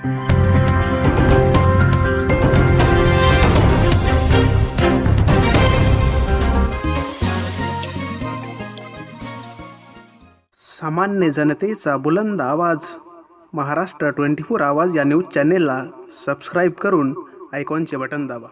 सामान्य जनतेचा बुलंद आवाज महाराष्ट्र 24 आवाज या न्यूज चॅनेलला सबस्क्राईब करून आयकॉनचे बटन दाबा।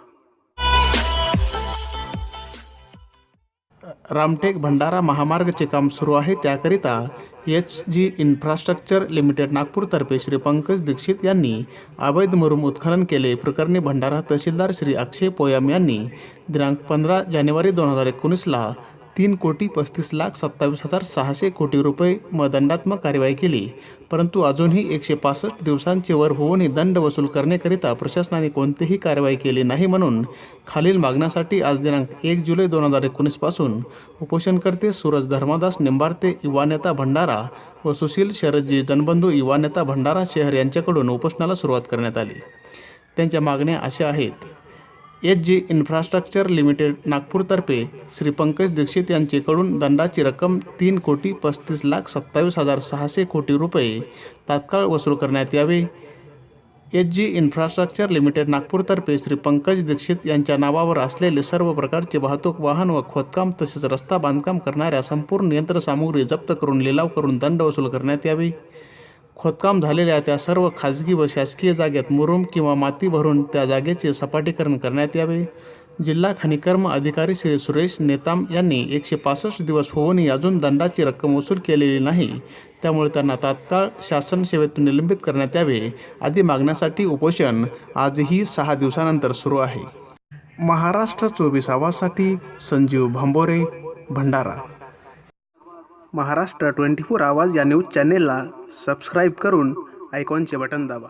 रामटेक भंडारा महामार्गाचे काम सुरू आहे, त्याकरिता HG इन्फ्रास्ट्रक्चर लिमिटेड नागपूरतर्फे श्री पंकज दीक्षित यांनी अवैध मुरुम उत्खनन केले प्रकरणी भंडारा तहसीलदार श्री अक्षय पोयाम यांनी दिनांक 15 जानेवारी 2019ला 3,35,27,600 कोटी रुपये दंडात्मक कार्यवाही केली, परंतु अजूनही 165 दिवसांचे वर होऊनही दंड वसूल करण्याकरिता प्रशासनाने कोणतीही कार्यवाही केली नाही। म्हणून खालील मागण्यासाठी आज दिनांक 1 जुलै 2019 पासून उपोषणकर्ते सूरज धर्मदास निंबार्ते युवा नेता भंडारा व सुशील शरदजी जनबंधू युवा नेता भंडारा शहर यांच्याकडून उपोषणाला सुरुवात करण्यात आली। त्यांच्या मागण्या अशा आहेत: HG इन्फ्रास्ट्रक्चर लिमिटेड नागपूरतर्फे श्री पंकज दीक्षित यांच्याकडून दंडाची रक्कम 3,35,27,600 कोटी रुपये तात्काळ वसूल करण्यात यावे। HG इन्फ्रास्ट्रक्चर लिमिटेड नागपूरतर्फे श्री पंकज दीक्षित यांच्या नावावर असलेले सर्व प्रकारचे वाहतूक वाहन व खोदकाम तसेच रस्ता बांधकाम करणाऱ्या संपूर्ण यंत्रसामुग्री जप्त करून लिलाव करून दंड वसूल करण्यात यावे। खोदकाम झालेल्या त्या सर्व खाजगी व शासकीय जागेत मुरुम किंवा माती भरून त्या जागेचे सपाटीकरण करण्यात यावे। जिल्हा खनिकर्म अधिकारी श्री सुरेश नेताम यांनी 165 दिवस होऊनही अजून दंडाची रक्कम वसूल केलेली नाही, त्यामुळे त्यांना तात्काळ शासन सेवेतून निलंबित करण्यात यावे आदी मागण्यासाठी उपोषण आजही 6 दिवसानंतर सुरू आहे। महाराष्ट्र 24 आवाजसाठी संजीव भांबोरे, भंडारा। महाराष्ट्र 24 आवाज या न्यूज चॅनेलला सबस्क्राईब करून आयकॉनचे बटन दाबा।